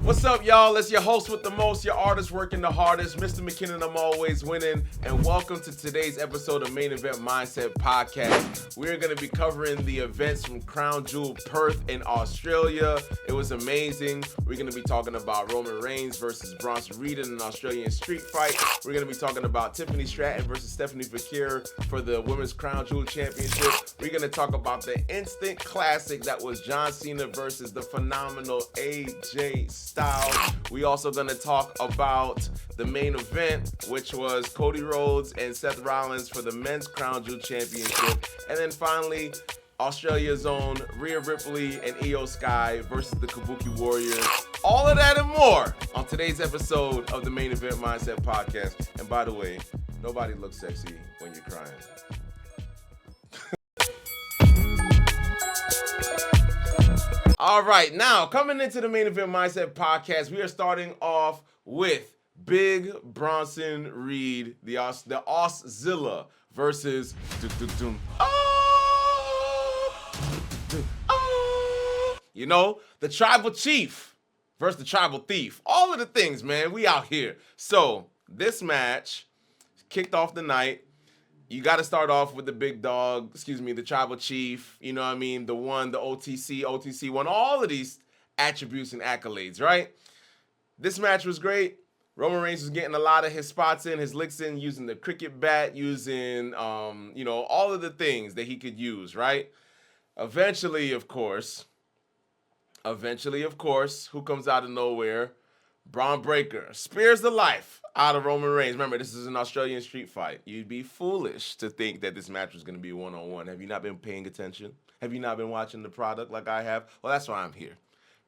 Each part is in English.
What's up, y'all? It's your host with the most, your artist working the hardest, Mr. McKinnon, I'm always winning, and welcome to today's episode of Main Event Mindset Podcast. We're going to be covering the events from Crown Jewel, Perth in Australia. It was amazing. We're going to be talking about Roman Reigns versus Bronson Reed in an Australian street fight. We're going to be talking about Tiffany Stratton versus Stephanie Fakir for the Women's Crown Jewel Championship. We're going to talk about the instant classic that was John Cena versus the phenomenal AJ Styles. We also going to talk about the main event, which was Cody Rhodes and Seth Rollins for the Men's Crown Jewel Championship. And then finally, Australia's own Rhea Ripley and Io Sky versus the Kabuki Warriors. All of that and more on today's episode of the Main Event Mindset Podcast. And by the way, nobody looks sexy when you're crying. All right, now coming into the Main Event Mindset Podcast, we are starting off with Big Bronson Reed, the Auszilla versus you know, the Tribal Chief versus the Tribal Thief. All of the things, man, we out here. So this match kicked off the night. You got to start off with the big dog, the Tribal Chief, you know what I mean? The OTC won all of these attributes and accolades, right? This match was great. Roman Reigns was getting a lot of his spots in, his licks in, using the cricket bat, using, all of the things that he could use, right? Eventually, of course, who comes out of nowhere? Braun Breaker spears the life out of Roman Reigns. Remember, this is an Australian street fight. You'd be foolish to think that this match was going to be one-on-one. Have you not been paying attention? Have you not been watching the product like I have? Well, that's why I'm here.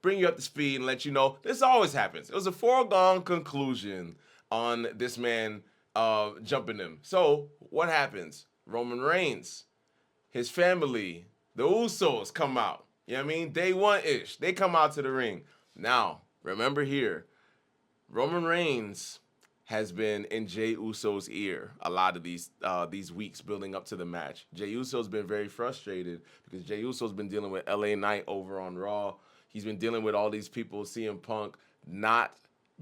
Bring you up to speed and let you know this always happens. It was a foregone conclusion on this man jumping him. So what happens? Roman Reigns, his family, the Usos come out. You know what I mean? Day one-ish. They come out to the ring. Now, remember here, Roman Reigns has been in Jey Uso's ear a lot of these weeks building up to the match. Jey Uso's been very frustrated because Jey Uso's been dealing with LA Knight over on Raw. He's been dealing with all these people, CM Punk, not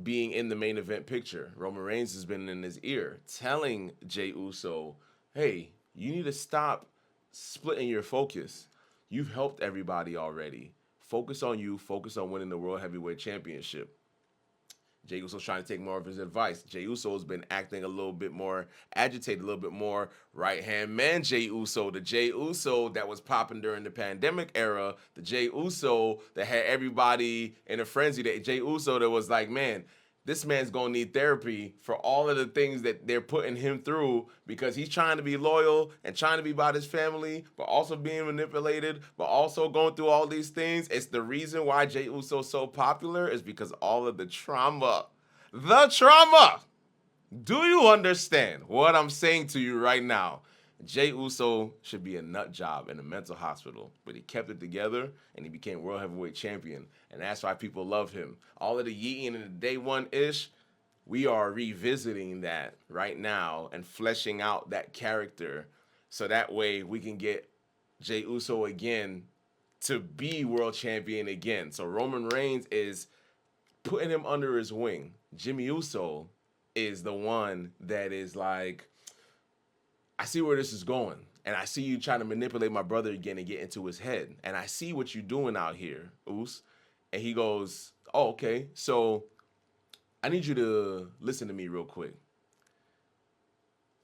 being in the main event picture. Roman Reigns has been in his ear telling Jey Uso, hey, you need to stop splitting your focus. You've helped everybody already. Focus on you. Focus on winning the World Heavyweight Championship. Jey Uso's trying to take more of his advice. Jey Uso's been acting a little bit more agitated, a little bit more right-hand man Jey Uso. The Jey Uso that was popping during the pandemic era. The Jey Uso that had everybody in a frenzy. The Jey Uso that was like, man, this man's going to need therapy for all of the things that they're putting him through because he's trying to be loyal and trying to be about his family, but also being manipulated, but also going through all these things. It's the reason why Jey Uso's so popular is because all of the trauma. The trauma! Do you understand what I'm saying to you right now? Jey Uso should be a nut job in a mental hospital, but he kept it together and he became World Heavyweight Champion, and that's why people love him. All of the yeeting in the day one-ish, we are revisiting that right now and fleshing out that character so that way we can get Jey Uso again to be World Champion again. So Roman Reigns is putting him under his wing. Jimmy Uso is the one that is like, I see where this is going, and I see you trying to manipulate my brother again and get into his head, and I see what you're doing out here, Us. And he goes, oh, okay, so I need you to listen to me real quick.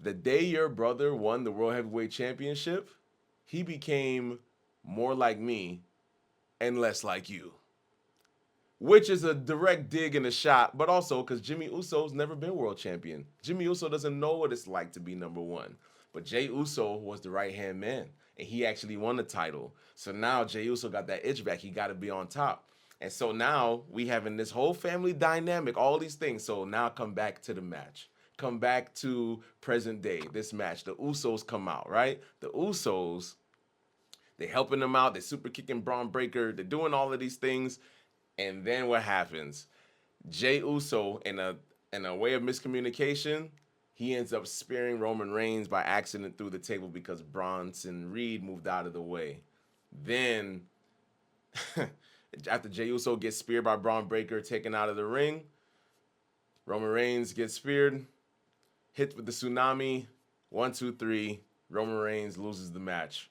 The day your brother won the World Heavyweight Championship, he became more like me and less like you. Which is a direct dig in the shot, but also because Jimmy Uso's never been world champion. Jimmy Uso doesn't know what it's like to be number one. But Jey Uso was the right-hand man, and he actually won the title. So now Jey Uso got that itch back. He got to be on top. And so now we having this whole family dynamic, all these things. So now come back to the match. Come back to present day, this match. The Usos come out, right? The Usos, they helping them out. They're super kicking Braun Breaker. They're doing all of these things. And then what happens? Jey Uso, in a way of miscommunication, he ends up spearing Roman Reigns by accident through the table because Bronson Reed moved out of the way. Then After Jey Uso gets speared by Braun Breaker, taken out of the ring, Roman Reigns gets speared, hit with the tsunami. 1, 2, 3. Roman Reigns loses the match.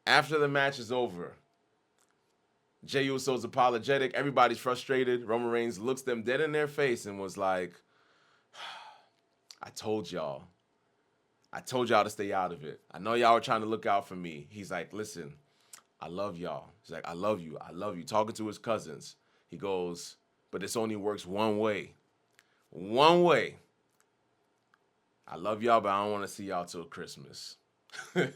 After the match is over, Jey Uso's apologetic. Everybody's frustrated. Roman Reigns looks them dead in their face and was like, I told y'all. I told y'all to stay out of it. I know y'all were trying to look out for me. He's like, listen, I love y'all. He's like, I love you. I love you. Talking to his cousins. He goes, but this only works one way. One way. I love y'all, but I don't want to see y'all till Christmas. And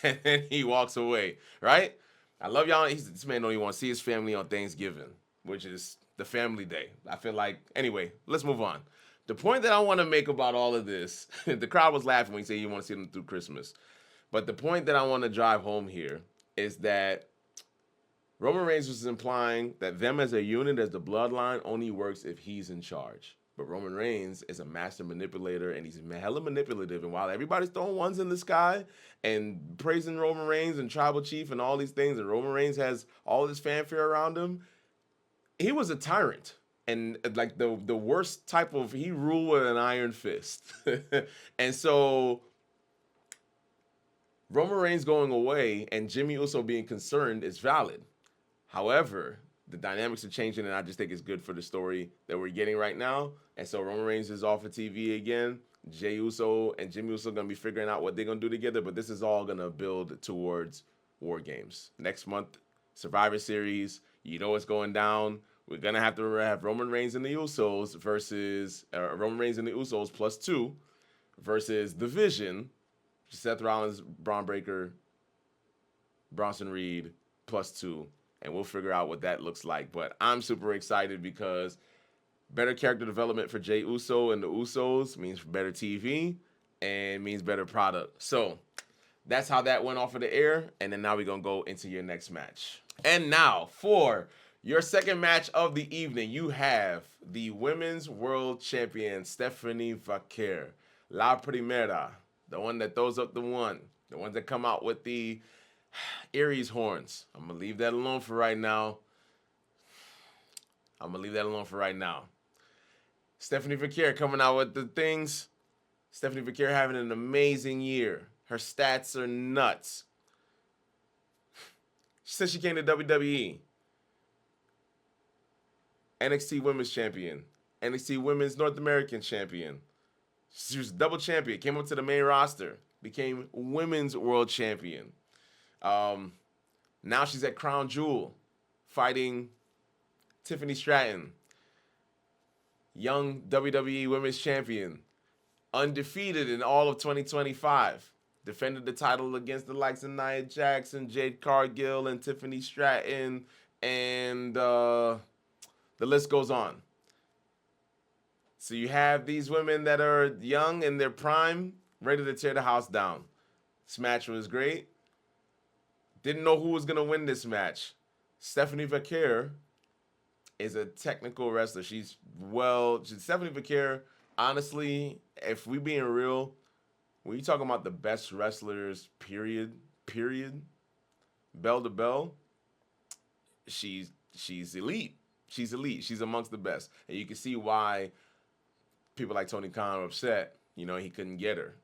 then he walks away, right? I love y'all. This man don't even want to see his family on Thanksgiving, which is the family day. I feel like, anyway, let's move on. The point that I want to make about all of this, the crowd was laughing when he said you want to see them through Christmas. But the point that I want to drive home here is that Roman Reigns was implying that them as a unit, as the bloodline, only works if he's in charge. But Roman Reigns is a master manipulator, and he's hella manipulative. And while everybody's throwing ones in the sky and praising Roman Reigns and Tribal Chief and all these things, and Roman Reigns has all this fanfare around him, he was a tyrant. And like the worst type of, he ruled with an iron fist. And so Roman Reigns going away and Jimmy Uso being concerned is valid. However, the dynamics are changing, and I just think it's good for the story that we're getting right now. And so Roman Reigns is off of TV again. Jey Uso and Jimmy Uso are going to be figuring out what they're going to do together, but this is all going to build towards War Games. Next month, Survivor Series, you know what's going down. We're going to have Roman Reigns and the Usos versus Roman Reigns and the Usos +2 versus The Vision, Seth Rollins, Braun Breaker, Bronson Reed +2. And we'll figure out what that looks like. But I'm super excited because better character development for Jey Uso and the Usos means better TV and means better product. So that's how that went off of the air. And then now we're going to go into your next match. And now for your second match of the evening, you have the Women's World Champion, Stephanie Vaquer. La Primera, the one that throws up the one. The ones that come out with the Aries horns. I'm going to leave that alone for right now. Stephanie Vaquer coming out with the things. Stephanie Vaquer having an amazing year. Her stats are nuts. She said she came to WWE. NXT Women's Champion. NXT Women's North American Champion. She was double champion. Came up to the main roster. Became Women's World Champion. Now she's at Crown Jewel. Fighting Tiffany Stratton. Young WWE Women's Champion. Undefeated in all of 2025. Defended the title against the likes of Nia Jackson, Jade Cargill, and Tiffany Stratton. And the list goes on. So you have these women that are young in their prime, ready to tear the house down. This match was great. Didn't know who was going to win this match. Stephanie Vaquer is a technical wrestler. Stephanie Vaquer, honestly, if we being real, when you talking about the best wrestlers, period, bell to bell, she's elite. She's elite. She's amongst the best. And you can see why people like Tony Khan are upset. You know, he couldn't get her.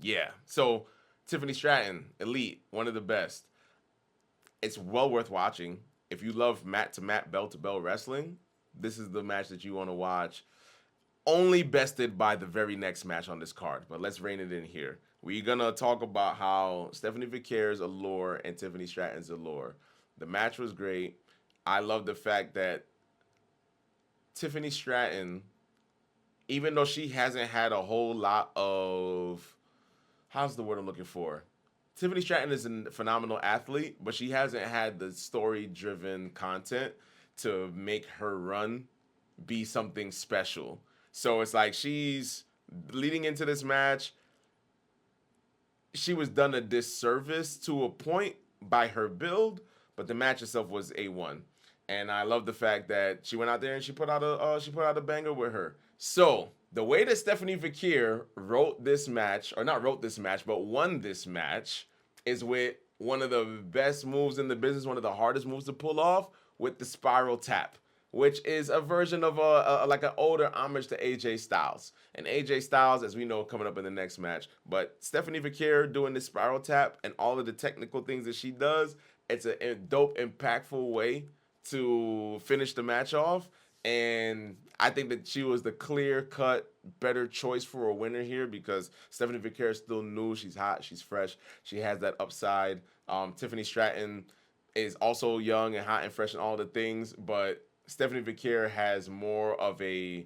Yeah. So Tiffany Stratton, elite, one of the best. It's well worth watching. If you love mat-to-mat, bell-to-bell wrestling, this is the match that you want to watch. Only bested by the very next match on this card. But let's rein it in here. We're going to talk about how Stephanie Vaquer's allure and Tiffany Stratton's allure. The match was great. I love the fact that Tiffany Stratton, even though she hasn't had a whole lot of, how's the word I'm looking for? Tiffany Stratton is a phenomenal athlete, but she hasn't had the story-driven content to make her run be something special. So it's like she's leading into this match. She was done a disservice to a point by her build, but the match itself was A1. And I love the fact that she went out there and she put out a banger with her. So the way that Stephanie Vaquer won this match, is with one of the best moves in the business, one of the hardest moves to pull off with the spiral tap, which is a version of like an older homage to AJ Styles. And AJ Styles, as we know, coming up in the next match. But Stephanie Vaquer doing this spiral tap and all of the technical things that she does, it's a dope, impactful way to finish the match off. And I think that she was the clear-cut, better choice for a winner here because Stephanie Vaquer is still new. She's hot. She's fresh. She has that upside. Tiffany Stratton is also young and hot and fresh and all the things, but Stephanie Vaquer has more of a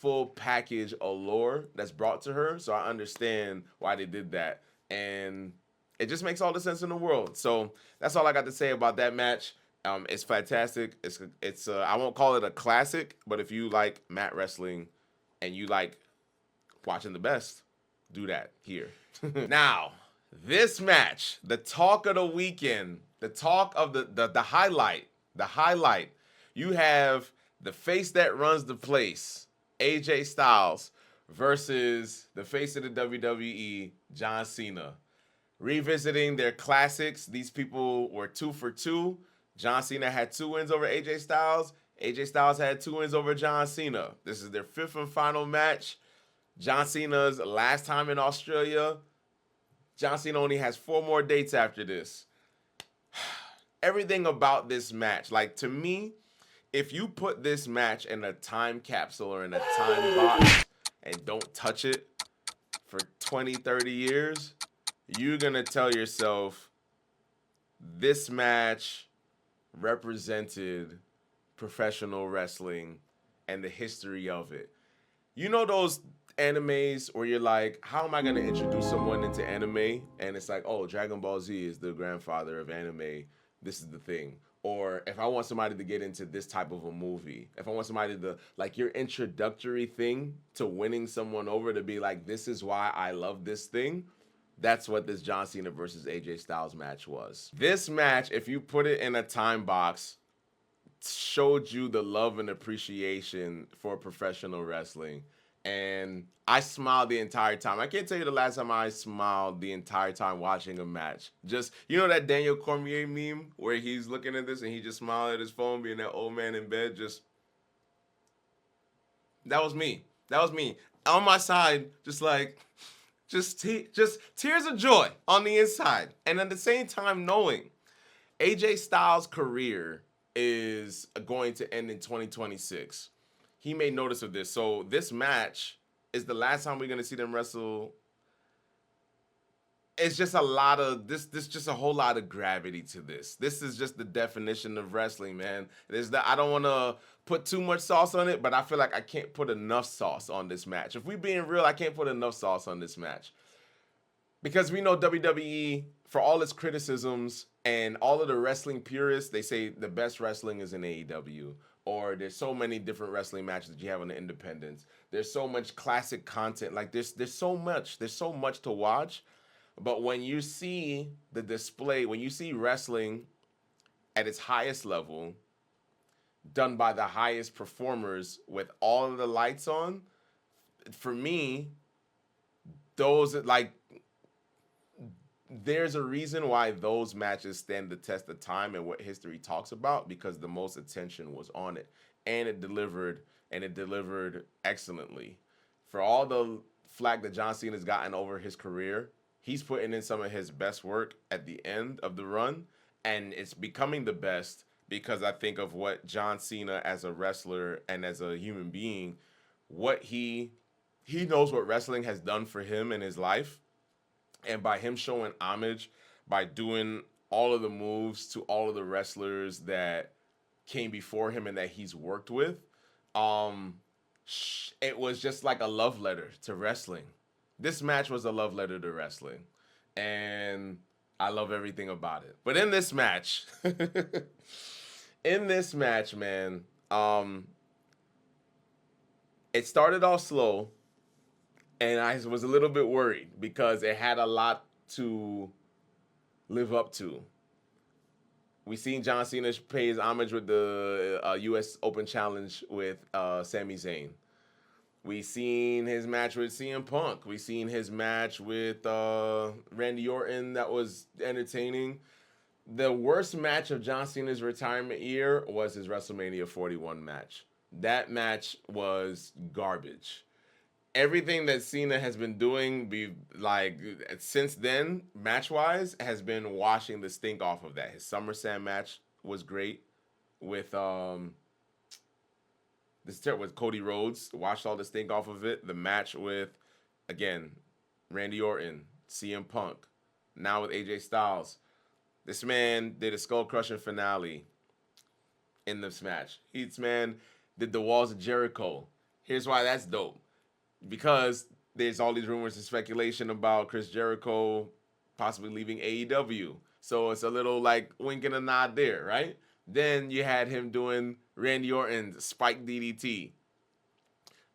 full package allure that's brought to her. So I understand why they did that. And it just makes all the sense in the world. So that's all I got to say about that match. It's fantastic. It's I won't call it a classic, but if you like mat wrestling and you like watching the best, do that here. Now, this match, the talk of the weekend, the talk of the highlight. You have the face that runs the place, AJ Styles, versus the face of the WWE, John Cena. Revisiting their classics. These people were 2 for 2. John Cena had 2 wins over AJ Styles. AJ Styles had 2 wins over John Cena. This is their 5th and final match. John Cena's last time in Australia. John Cena only has 4 more dates after this. Everything about this match, like to me, if you put this match in a time capsule or in a time box and don't touch it for 20, 30 years, you're going to tell yourself this match represented professional wrestling and the history of it. You know those animes where you're like, how am I going to introduce someone into anime? And it's like, oh, Dragon Ball Z is the grandfather of anime. This is the thing. Or if I want somebody to get into this type of a movie, if I want somebody to, like your introductory thing to winning someone over to be like, this is why I love this thing. That's what this John Cena versus AJ Styles match was. This match, if you put it in a time box, showed you the love and appreciation for professional wrestling. And I smiled the entire time. I can't tell you the last time I smiled the entire time watching a match. Just, you know that Daniel Cormier meme where he's looking at this and he just smiled at his phone being that old man in bed? That was me. That was me. On my side, just like, just tears of joy on the inside. And at the same time knowing AJ Styles' career is going to end in 2026. He made notice of this. So this match is the last time we're going to see them wrestle. It's just a lot of this just a whole lot of gravity to this. This is just the definition of wrestling, man. I don't want to put too much sauce on it, but I feel like I can't put enough sauce on this match. If we're being real, I can't put enough sauce on this match. Because we know WWE, for all its criticisms and all of the wrestling purists, they say the best wrestling is in AEW. Or there's so many different wrestling matches that you have on the independents. There's so much classic content. Like there's so much to watch. But when you see the display, when you see wrestling at its highest level, done by the highest performers with all of the lights on, for me, those like there's a reason why those matches stand the test of time and what history talks about, because the most attention was on it, and it delivered excellently. For all the flack that John Cena's gotten over his career, he's putting in some of his best work at the end of the run, and it's becoming the best because I think of what John Cena as a wrestler and as a human being, what he knows what wrestling has done for him in his life. And by him showing homage, by doing all of the moves to all of the wrestlers that came before him and that he's worked with, it was just like a love letter to wrestling. This match was a love letter to wrestling. And I love everything about it. But in this match, man, it started off slow. And I was a little bit worried because it had a lot to live up to. We seen John Cena pay his homage with the U.S. Open Challenge with Sami Zayn. We seen his match with CM Punk. We seen his match with Randy Orton that was entertaining. The worst match of John Cena's retirement year was his WrestleMania 41 match. That match was garbage. Everything that Cena has been doing since then, match wise, has been washing the stink off of that. His SummerSlam match was great with with Cody Rhodes, washed all the stink off of it. The match with, again, Randy Orton, CM Punk, now with AJ Styles. This man did a skull crushing finale in this match. This man did the Walls of Jericho. Here's why that's dope. Because there's all these rumors and speculation about Chris Jericho possibly leaving AEW. So it's a little like wink and a nod there, right? Then you had him doing Randy Orton's Spike DDT.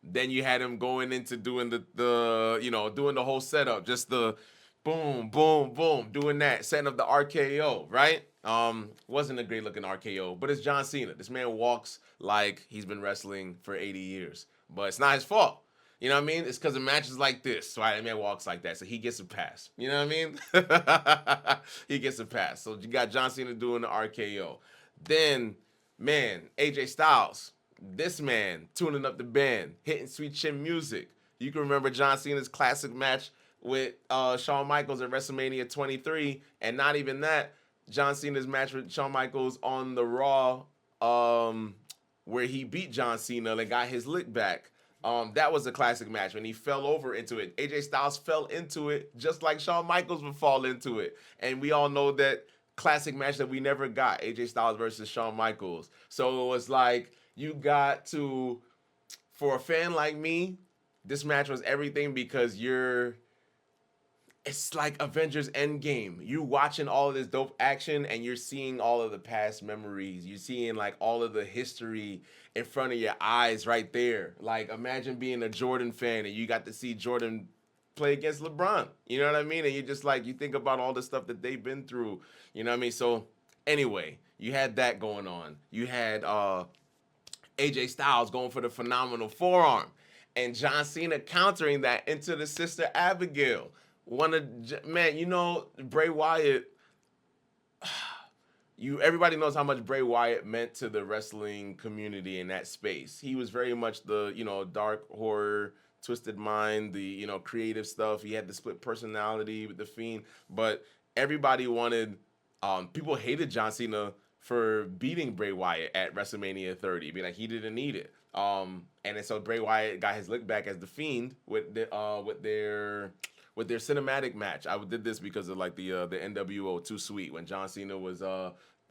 Then you had him going into doing doing the whole setup, just the boom, boom, boom, doing that, setting up the RKO, right? Wasn't a great looking RKO, but it's John Cena. This man walks like he's been wrestling for 80 years, but it's not his fault. You know what I mean? It's because of matches like this. So that man walks like that. So he gets a pass. You know what I mean? He gets a pass. So you got John Cena doing the RKO. Then, man, AJ Styles. This man tuning up the band, hitting sweet chin music. You can remember John Cena's classic match with Shawn Michaels at WrestleMania 23. And not even that, John Cena's match with Shawn Michaels on the Raw where he beat John Cena and got his lick back. That was a classic match when he fell over into it. AJ Styles fell into it just like Shawn Michaels would fall into it. And we all know that classic match that we never got, AJ Styles versus Shawn Michaels. So it was like you got to, for a fan like me, this match was everything because it's like Avengers Endgame. You watching all of this dope action and you're seeing all of the past memories. You're seeing like all of the history in front of your eyes right there. Like imagine being a Jordan fan and you got to see Jordan play against LeBron. You know what I mean? And you just like, you think about all the stuff that they've been through. You know what I mean? So anyway, you had that going on. You had AJ Styles going for the phenomenal forearm and John Cena countering that into the Sister Abigail. Bray Wyatt, everybody knows how much Bray Wyatt meant to the wrestling community in that space. He was very much the, dark horror, twisted mind, the, creative stuff. He had the split personality with the Fiend, but everybody people hated John Cena for beating Bray Wyatt at WrestleMania 30, being like he didn't need it. And then so Bray Wyatt got his lick back as the Fiend with their cinematic match. I did this because of like the NWO Too Sweet when John Cena was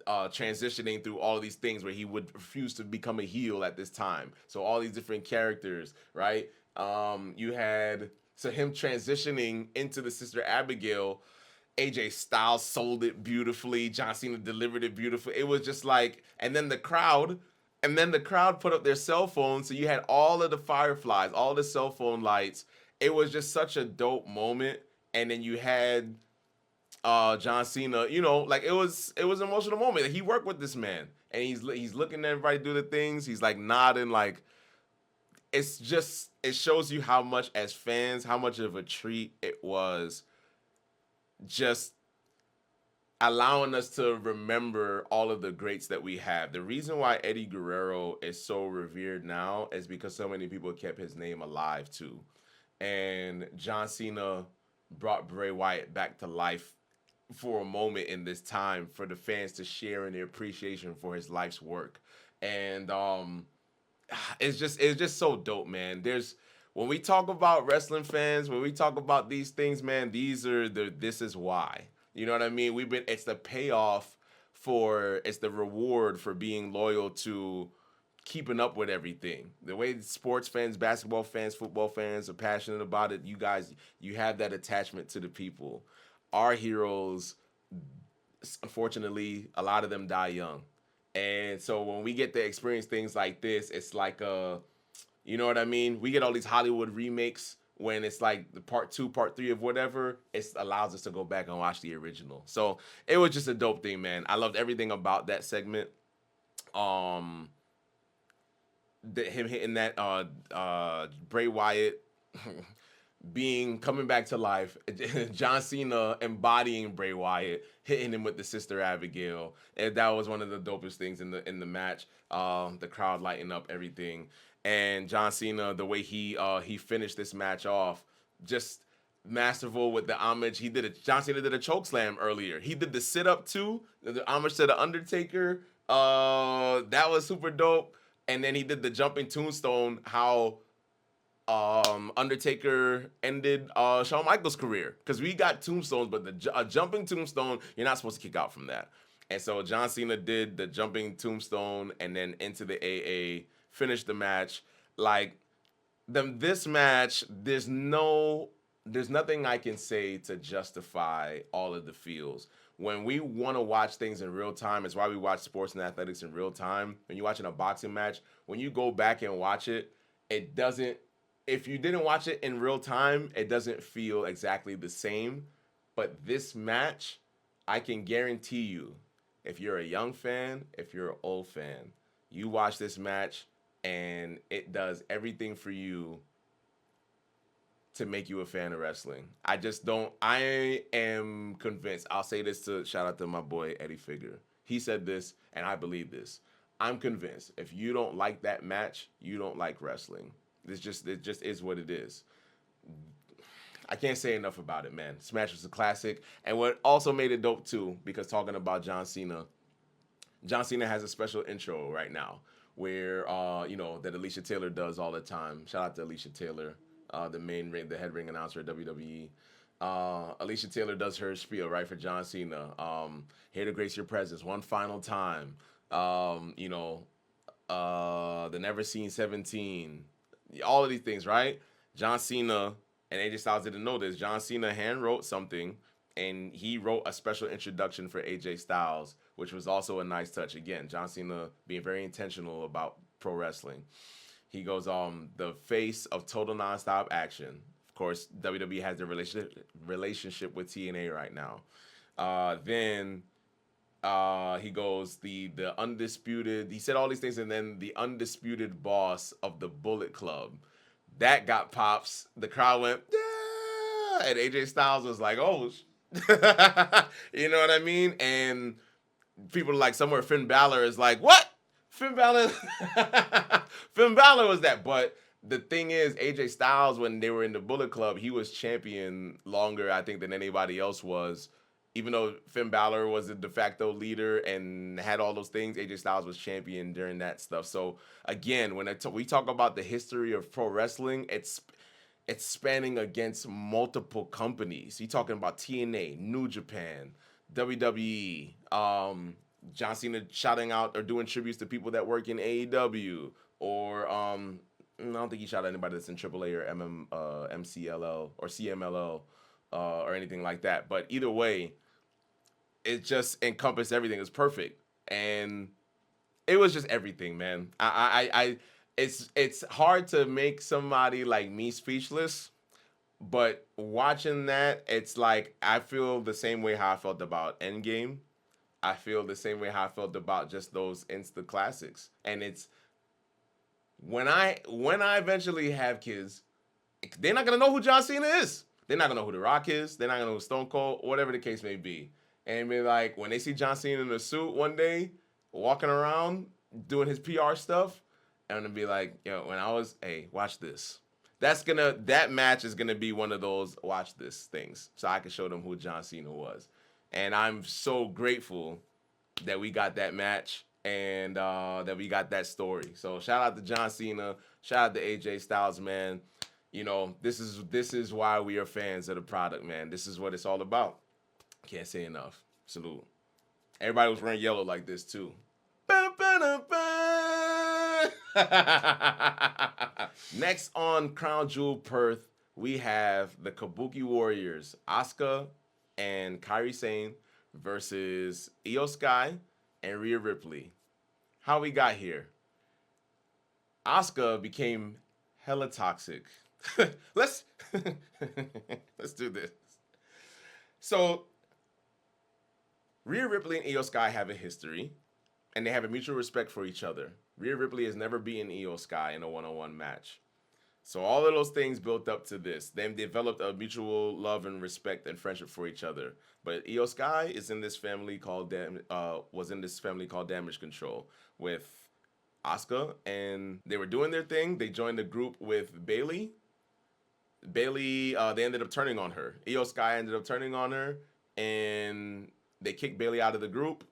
transitioning through all of these things where he would refuse to become a heel at this time. So all these different characters, right? You had him transitioning into the Sister Abigail. AJ Styles sold it beautifully. John Cena delivered it beautifully. It was just like, and then the crowd put up their cell phones. So you had all of the fireflies, all the cell phone lights. It was just such a dope moment. And then you had John Cena, like it was an emotional moment. He worked with this man and he's looking at everybody do the things. He's like nodding, like it shows you how much as fans, how much of a treat it was just allowing us to remember all of the greats that we have. The reason why Eddie Guerrero is so revered now is because so many people kept his name alive too. And John Cena brought Bray Wyatt back to life for a moment in this time for the fans to share in their appreciation for his life's work. And it's just so dope, man. When we talk about wrestling fans, when we talk about these things, man, this is why. You know what I mean? It's the payoff it's the reward for being loyal to keeping up with everything. The way sports fans, basketball fans, football fans are passionate about it, you have that attachment to the people. Our heroes, unfortunately, a lot of them die young. And so when we get to experience things like this, it's like you know what I mean? We get all these Hollywood remakes when it's like the part 2, part 3 of whatever. It allows us to go back and watch the original. So it was just a dope thing, man. I loved everything about that segment. him hitting that Bray Wyatt coming back to life, John Cena embodying Bray Wyatt, hitting him with the Sister Abigail, and that was one of the dopest things in the match. The crowd lighting up everything, and John Cena, the way he finished this match off, just masterful with the homage. John Cena did a choke slam earlier. He did the sit up too, the homage to the Undertaker. That was super dope. And then he did the jumping tombstone. How Undertaker ended Shawn Michaels' career, because we got tombstones, but a jumping tombstone, you're not supposed to kick out from that. And so John Cena did the jumping tombstone and then into the AA, finished the match. Like this match, there's nothing I can say to justify all of the feels. When we want to watch things in real time, it's why we watch sports and athletics in real time. When you're watching a boxing match, when you go back and watch it, it doesn't. If you didn't watch it in real time, it doesn't feel exactly the same. But this match, I can guarantee you, if you're a young fan, if you're an old fan, you watch this match and it does everything for you to make you a fan of wrestling. I am convinced. I'll say this shout out to my boy Eddie Figure. He said this, and I believe this. I'm convinced if you don't like that match, you don't like wrestling. It just is what it is. I can't say enough about it, man. This match was a classic. And what also made it dope, too, because talking about John Cena has a special intro right now where, that Alicia Taylor does all the time. Shout out to Alicia Taylor, the head ring announcer at WWE. Alicia Taylor does her spiel, right, for John Cena. Here to grace your presence one final time. The Never Seen 17. All of these things, right? John Cena and AJ Styles didn't know this. John Cena hand wrote something, and he wrote a special introduction for AJ Styles, which was also a nice touch. Again, John Cena being very intentional about pro wrestling. He goes, the face of total nonstop action. Of course, WWE has their relationship with TNA right now. Then he goes, the undisputed, he said all these things, and then the undisputed boss of the Bullet Club. That got pops. The crowd went, yeah! And AJ Styles was like, oh, you know what I mean? And people like somewhere Finn Balor is like, what? Finn Balor was that. But the thing is, AJ Styles, when they were in the Bullet Club, he was champion longer, I think, than anybody else was. Even though Finn Balor was the de facto leader and had all those things, AJ Styles was champion during that stuff. So again, when we talk about the history of pro wrestling, it's spanning against multiple companies. You're talking about TNA, New Japan, WWE, John Cena shouting out or doing tributes to people that work in AEW, or I don't think he shot at anybody that's in AAA or MCLL or CMLL or anything like that. But either way, it just encompassed everything. It was perfect, and it was just everything, man. It's hard to make somebody like me speechless, but watching that, it's like I feel the same way how I felt about Endgame. I feel the same way how I felt about just those instant classics. And it's when I eventually have kids, they're not gonna know who John Cena is. They're not gonna know who The Rock is. They're not gonna know who Stone Cold, whatever the case may be. And be like, when they see John Cena in a suit one day, walking around doing his PR stuff, and gonna be like, watch this. That match is gonna be one of those watch this things, so I can show them who John Cena was. And I'm so grateful that we got that match and that we got that story. So shout out to John Cena, shout out to AJ Styles, man. This is why we are fans of the product, man. This is what it's all about. Can't say enough. Salute. Everybody was wearing yellow like this too. Next on Crown Jewel Perth, we have the Kabuki Warriors, Asuka and Kairi Sane versus Io Sky and Rhea Ripley. How we got here? Asuka became hella toxic. Let's do this. So Rhea Ripley and Io Sky have a history, and they have a mutual respect for each other. Rhea Ripley has never beaten Io Sky in a one-on-one match. So all of those things built up to this. They developed a mutual love and respect and friendship for each other. But Io Sky is in this family called was in this family called Damage Control with Asuka, and they were doing their thing. They joined the group with Bayley. They ended up turning on her. Io Sky ended up turning on her, and they kicked Bayley out of the group.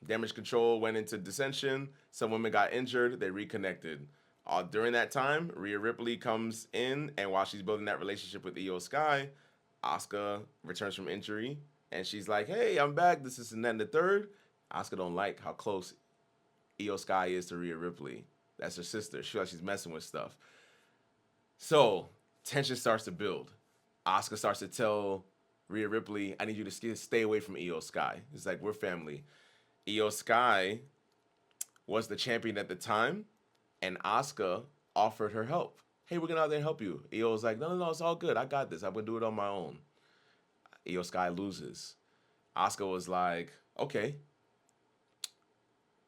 Damage Control went into dissension. Some women got injured. They reconnected. During that time, Rhea Ripley comes in, and while she's building that relationship with Io Sky, Asuka returns from injury, and she's like, "Hey, I'm back. This is and then the third." Asuka don't like how close Io Sky is to Rhea Ripley. That's her sister. She feels like she's messing with stuff. So tension starts to build. Asuka starts to tell Rhea Ripley, "I need you to stay away from Io Sky." It's like, we're family. Io Sky was the champion at the time, and Asuka offered her help. "Hey, we're going to out there and help you." Io was like, no, it's all good. I got this. I'm going to do it on my own. Io Sky loses. Asuka was like, "Okay,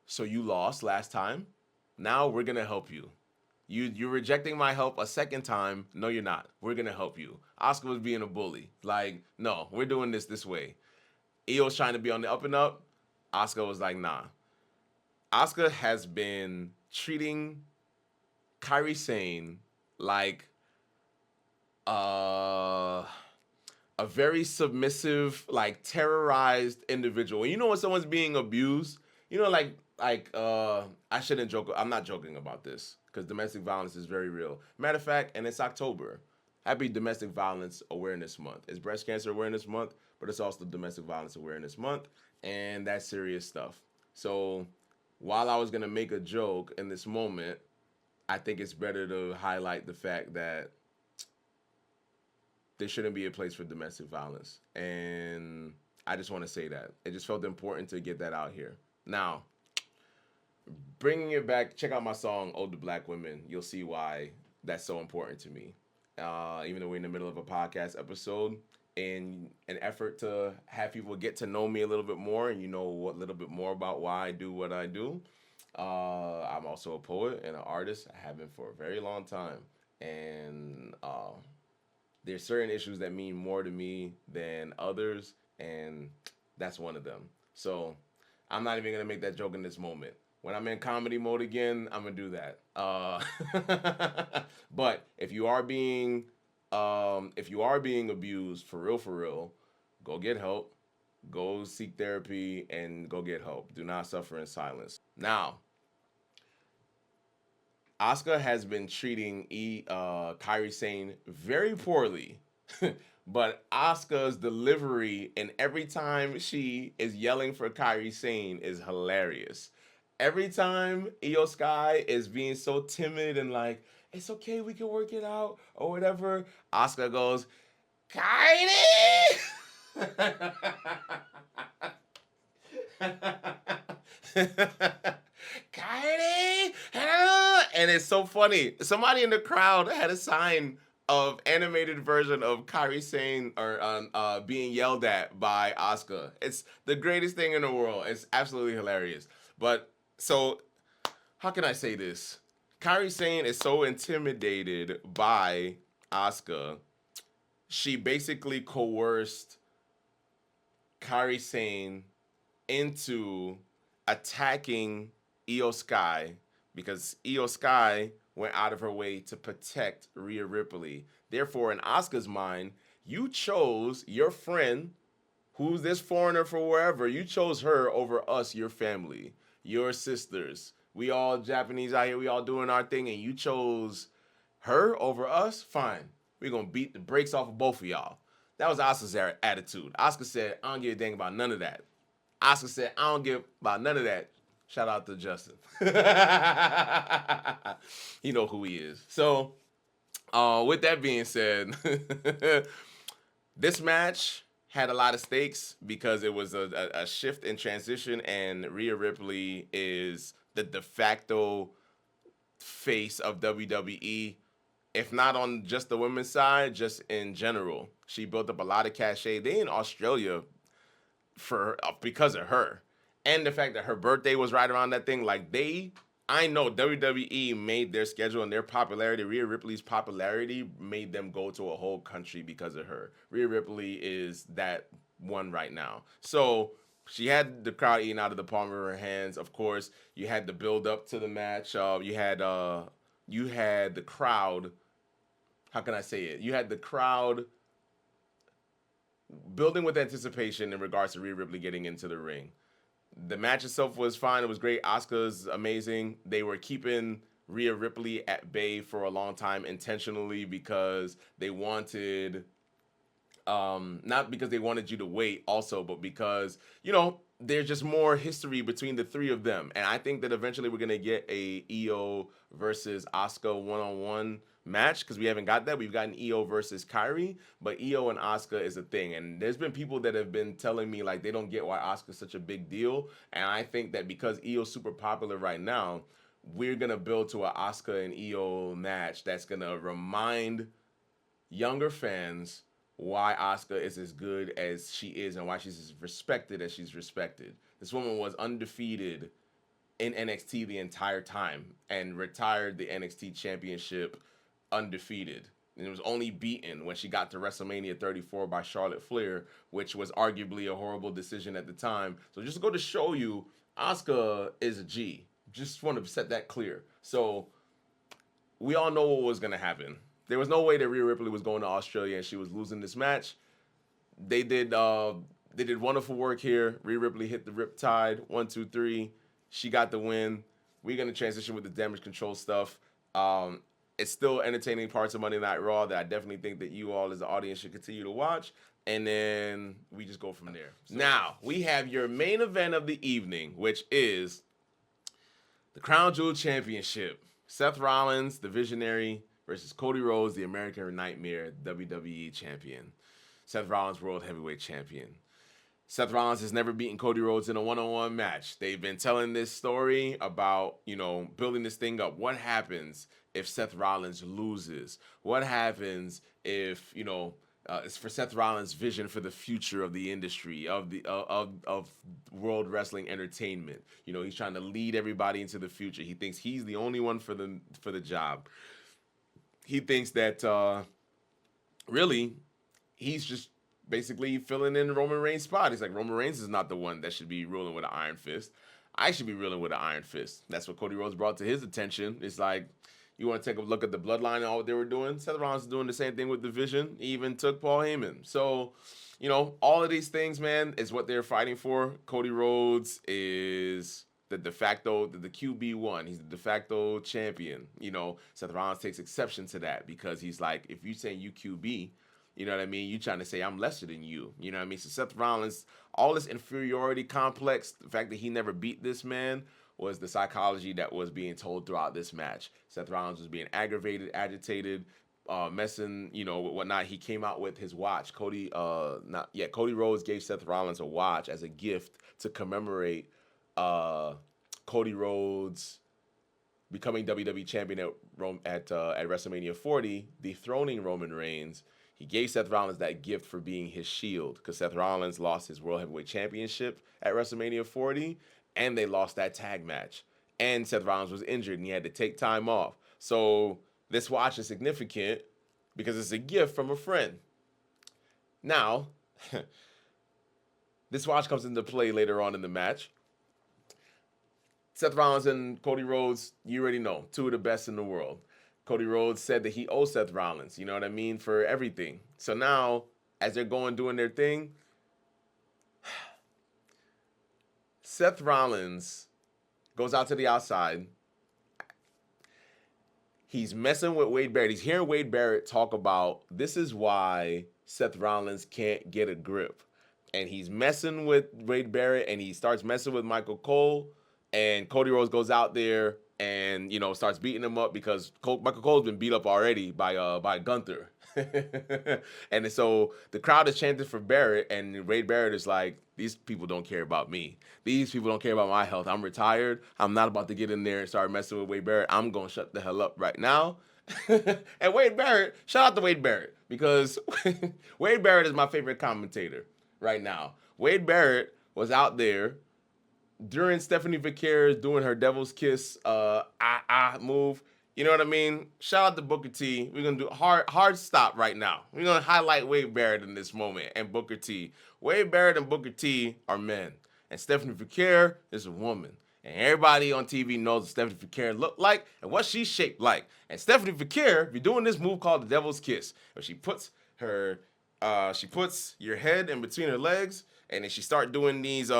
so you lost last time. Now we're going to help you. You're rejecting my help a second time. No, you're not. We're going to help you." Asuka was being a bully. Like, "No, we're doing this way." Io's trying to be on the up and up. Asuka was like, "Nah." Asuka has been treating Kairi Sane like a very submissive, like terrorized individual. You know when someone's being abused? You know, I shouldn't joke. I'm not joking about this because domestic violence is very real. Matter of fact, and it's October. Happy Domestic Violence Awareness Month. It's Breast Cancer Awareness Month, but it's also Domestic Violence Awareness Month, and that's serious stuff. So while I was going to make a joke in this moment, I think it's better to highlight the fact that there shouldn't be a place for domestic violence. And I just want to say that. It just felt important to get that out here. Now, bringing it back, check out my song, "Ode to Black Women." You'll see why that's so important to me. Even though we're in the middle of a podcast episode, in an effort to have people get to know me a little bit more and a little bit more about why I do what I do. I'm also a poet and an artist. I have been for a very long time. And there's certain issues that mean more to me than others, and that's one of them. So I'm not even going to make that joke in this moment. When I'm in comedy mode again, I'm going to do that. But if you are being abused for real, go get help. Go seek therapy and go get help. Do not suffer in silence. Now, Asuka has been treating Kairi Sane very poorly. But Asuka's delivery and every time she is yelling for Kairi Sane is hilarious. Every time Io Sky is being so timid and like, "It's okay, we can work it out," or whatever, Asuka goes, "Kairi!" "Kairi!" And it's so funny. Somebody in the crowd had a sign of animated version of Kairi Sane or being yelled at by Asuka. It's the greatest thing in the world. It's absolutely hilarious. But so, how can I say this? Kairi Sane is so intimidated by Asuka. She basically coerced Kairi Sane into attacking Io Sky because Io Sky went out of her way to protect Rhea Ripley. Therefore, in Asuka's mind, you chose your friend, who's this foreigner from wherever, you chose her over us, your family, your sisters. We all Japanese out here, we all doing our thing, and you chose her over us? Fine. We're going to beat the brakes off of both of y'all. That was Asuka's attitude. Asuka said, "I don't give a dang about none of that." Asuka said, "I don't give about none of that." Shout out to Justin. You know who he is. So, with that being said, this match had a lot of stakes because it was a shift in transition, and Rhea Ripley is the de facto face of WWE, if not on just the women's side, just in general. She built up a lot of cachet. They in Australia because of her. and the fact that her birthday was right around that thing, like I know WWE made their schedule and their popularity. Rhea Ripley's popularity made them go to a whole country because of her. Rhea Ripley is that one right now. So she had the crowd eating out of the palm of her hands. Of course, you had the build up to the match. You had the crowd. How can I say it? You had the crowd building with anticipation in regards to Rhea Ripley getting into the ring. The match itself was fine. It was great. Asuka's amazing. They were keeping Rhea Ripley at bay for a long time intentionally because they wanted, not because they wanted you to wait also, but because, there's just more history between the three of them. And I think that eventually we're going to get a Io versus Asuka one-on-one match because we haven't got that. We've gotten Io versus Kairi, but Io and Asuka is a thing. And there's been people that have been telling me like they don't get why Asuka's such a big deal. And I think that because Io's super popular right now, we're going to build to an Asuka and Io match that's going to remind younger fans why Asuka is as good as she is and why she's as respected as she's respected. This woman was undefeated in NXT the entire time and retired the NXT championship undefeated. And it was only beaten when she got to WrestleMania 34 by Charlotte Flair, which was arguably a horrible decision at the time. So just to go to show you, Asuka is a G. Just want to set that clear. So we all know what was going to happen. There was no way that Rhea Ripley was going to Australia and she was losing this match. They did wonderful work here. Rhea Ripley hit the Riptide, 1, 2, 3. She got the win. We're going to transition with the damage control stuff. It's still entertaining parts of Monday Night Raw that I definitely think that you all as the audience should continue to watch. And then we just go from there. So, now, we have your main event of the evening, which is the Crown Jewel Championship. Seth Rollins, the Visionary, versus Cody Rhodes, the American Nightmare WWE Champion. Seth Rollins, World Heavyweight Champion. Seth Rollins has never beaten Cody Rhodes in a one-on-one match. They've been telling this story about, building this thing up. What happens if Seth Rollins loses? What happens if, it's for Seth Rollins' vision for the future of the industry, of world wrestling entertainment. He's trying to lead everybody into the future. He thinks he's the only one for the job. He thinks that really he's just basically filling in Roman Reigns' spot. He's like, Roman Reigns is not the one that should be ruling with an iron fist. I should be ruling with an iron fist. That's what Cody Rhodes brought to his attention. It's like, you want to take a look at the bloodline and all what they were doing? Seth Rollins is doing the same thing with the Vision. He even took Paul Heyman. So, all of these things, man, is what they're fighting for. Cody Rhodes is the QB1. He's the de facto champion. Seth Rollins takes exception to that because he's like, if you say you QB, you know what I mean? You trying to say I'm lesser than you. You know what I mean? So Seth Rollins, all this inferiority complex, the fact that he never beat this man was the psychology that was being told throughout this match. Seth Rollins was being aggravated, agitated, messing, with whatnot. He came out with his watch. Cody Rhodes gave Seth Rollins a watch as a gift to commemorate Cody Rhodes becoming WWE champion at WrestleMania 40, dethroning Roman Reigns. He gave Seth Rollins that gift for being his shield because Seth Rollins lost his World Heavyweight Championship at WrestleMania 40, and they lost that tag match. And Seth Rollins was injured, and he had to take time off. So this watch is significant because it's a gift from a friend. Now, this watch comes into play later on in the match. Seth Rollins and Cody Rhodes, you already know, two of the best in the world. Cody Rhodes said that he owes Seth Rollins, for everything. So now, as they're doing their thing, Seth Rollins goes out to the outside. He's messing with Wade Barrett. He's hearing Wade Barrett talk about this is why Seth Rollins can't get a grip. And he's messing with Wade Barrett, and he starts messing with Michael Cole. And Cody Rhodes goes out there and, starts beating him up because Michael Cole's been beat up already by Gunther. And so the crowd is chanting for Barrett, and Wade Barrett is like, these people don't care about me. These people don't care about my health. I'm retired. I'm not about to get in there and start messing with Wade Barrett. I'm going to shut the hell up right now. And Wade Barrett, shout out to Wade Barrett because Wade Barrett is my favorite commentator right now. Wade Barrett was out there during Stephanie Vickers doing her Devil's Kiss move. You know what I mean? Shout out to Booker T. We're gonna do hard stop right now. We're gonna highlight Wade Barrett in this moment and Booker T. Wade Barrett and Booker T are men, and Stephanie Vickers is a woman. And everybody on TV knows what Stephanie Vickers looked like and what she's shaped like. And Stephanie Vickers be doing this move called the Devil's Kiss, where she puts your head in between her legs, and then she start doing these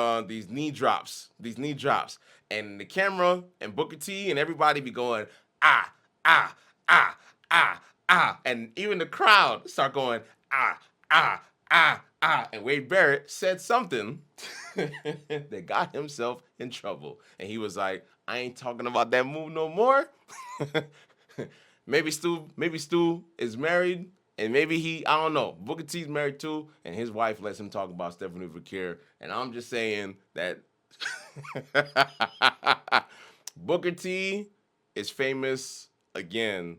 knee drops, and the camera and Booker T and everybody be going ah ah ah ah ah, and even the crowd start going ah ah ah ah, and Wade Barrett said something that got himself in trouble, and he was like, "I ain't talking about that move no more." Maybe Stu is married. And maybe I don't know. Booker T's married too, and his wife lets him talk about Stephanie Vickers. And I'm just saying that Booker T is famous again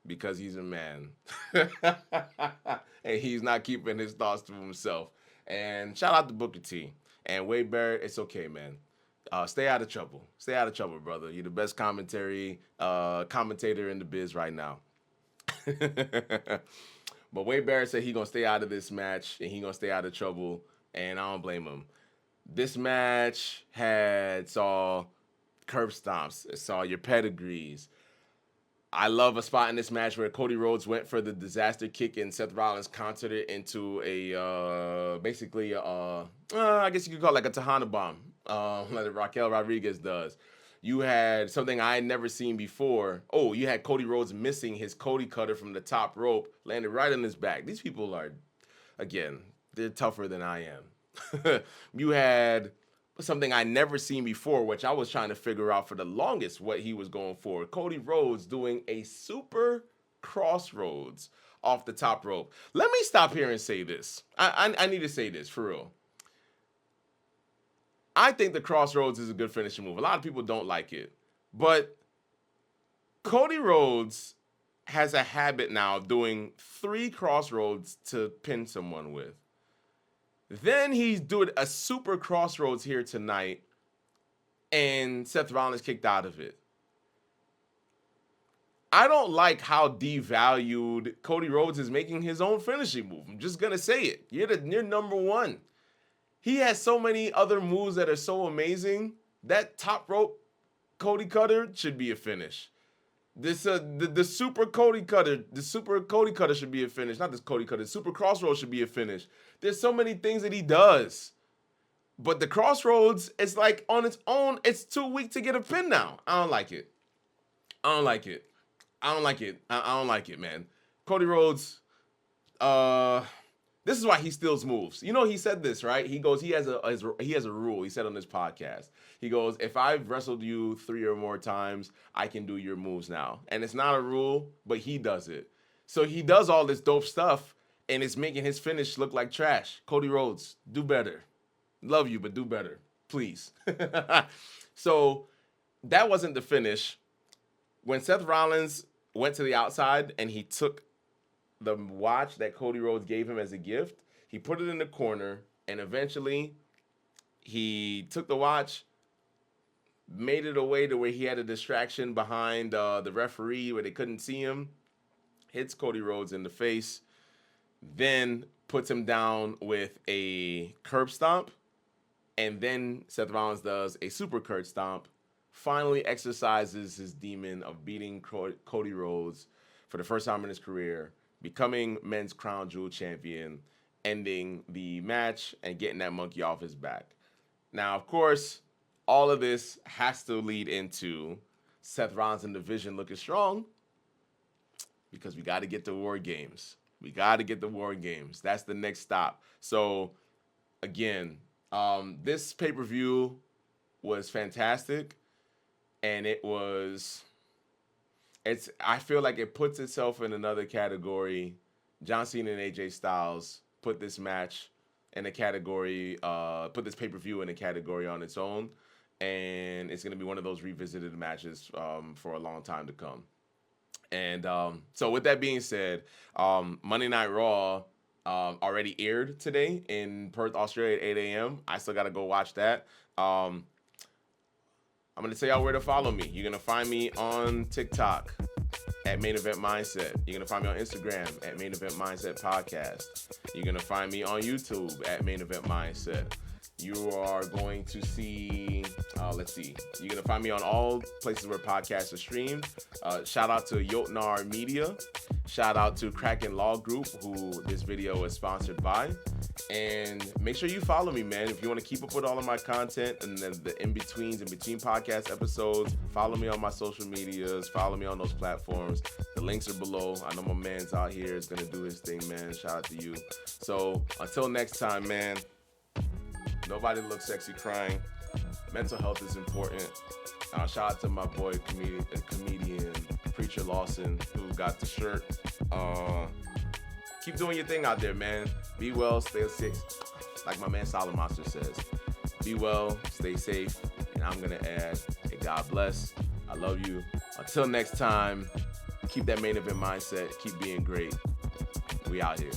because he's a man. And he's not keeping his thoughts to himself. And shout out to Booker T. And Wade Barrett, it's okay, man. Stay out of trouble. Stay out of trouble, brother. You're the best commentator in the biz right now. But Wade Barrett said he's going to stay out of this match and he's going to stay out of trouble, and I don't blame him. This match saw curb stomps. It saw your pedigrees. I love a spot in this match where Cody Rhodes went for the disaster kick and Seth Rollins countered it into I guess you could call it like a Tejana bomb, like Raquel Rodriguez does. You had something I had never seen before. Oh, you had Cody Rhodes missing his Cody cutter from the top rope, landed right on his back. These people are, again, they're tougher than I am. You had something I never seen before, which I was trying to figure out for the longest what he was going for. Cody Rhodes doing a super crossroads off the top rope. Let me stop here and say this. I need to say this for real. I think the crossroads is a good finishing move. A lot of people don't like it. But Cody Rhodes has a habit now of doing 3 crossroads to pin someone with. Then he's doing a super crossroads here tonight, and Seth Rollins kicked out of it. I don't like how devalued Cody Rhodes is making his own finishing move. I'm just going to say it. You're number 1. He has so many other moves that are so amazing. That top rope Cody cutter should be a finish. This the super Cody cutter should be a finish. Not this Cody cutter. The super crossroads should be a finish. There's so many things that he does. But the crossroads, it's like on its own, it's too weak to get a pin now. I don't like it. I don't like it, man. Cody Rhodes, this is why he steals moves. You know, he said this, right? He goes, he has a rule. He said on this podcast. He goes, if I've wrestled you 3 or more times, I can do your moves now. And it's not a rule, but he does it. So he does all this dope stuff, and it's making his finish look like trash. Cody Rhodes, do better. Love you, but do better, please. So that wasn't the finish. When Seth Rollins went to the outside and he took the watch that Cody Rhodes gave him as a gift, he put it in the corner, and eventually he took the watch, made it away to where he had a distraction behind the referee where they couldn't see him, hits Cody Rhodes in the face, then puts him down with a curb stomp, and then Seth Rollins does a super curb stomp, finally exercises his demon of beating Cody Rhodes for the first time in his career, becoming men's Crown Jewel champion, ending the match and getting that monkey off his back. Now, of course, all of this has to lead into Seth Rollins and the Vision looking strong because we got to get to War Games. That's the next stop. So, again, this pay-per-view was fantastic, and I feel like it puts itself in another category. John Cena and AJ Styles put this match in a category, put this pay-per-view in a category on its own, and it's going to be one of those revisited matches for a long time to come. And so with that being said, Monday Night Raw already aired today in Perth, Australia at 8 a.m. I still got to go watch that. I'm going to tell y'all where to follow me. You're going to find me on TikTok at Main Event Mindset. You're going to find me on Instagram at Main Event Mindset Podcast. You're going to find me on YouTube at Main Event Mindset. You are going to see, you're going to find me on all places where podcasts are streamed. Shout out to Yotnar Media. Shout out to Kraken Law Group, who this video is sponsored by. And make sure you follow me, man. If you want to keep up with all of my content and then the in-betweens, in between podcast episodes, follow me on my social medias. Follow me on those platforms. The links are below. I know my man's out here is going to do his thing, man. Shout out to you. So until next time, man. Nobody looks sexy crying. Mental health is important. Shout out to my boy, comedian Preacher Lawson, who got the shirt. Keep doing your thing out there, man. Be well, stay safe. Like my man Solomonster says, be well, stay safe. And I'm going to add, hey, God bless. I love you. Until next time, keep that main event mindset. Keep being great. We out here.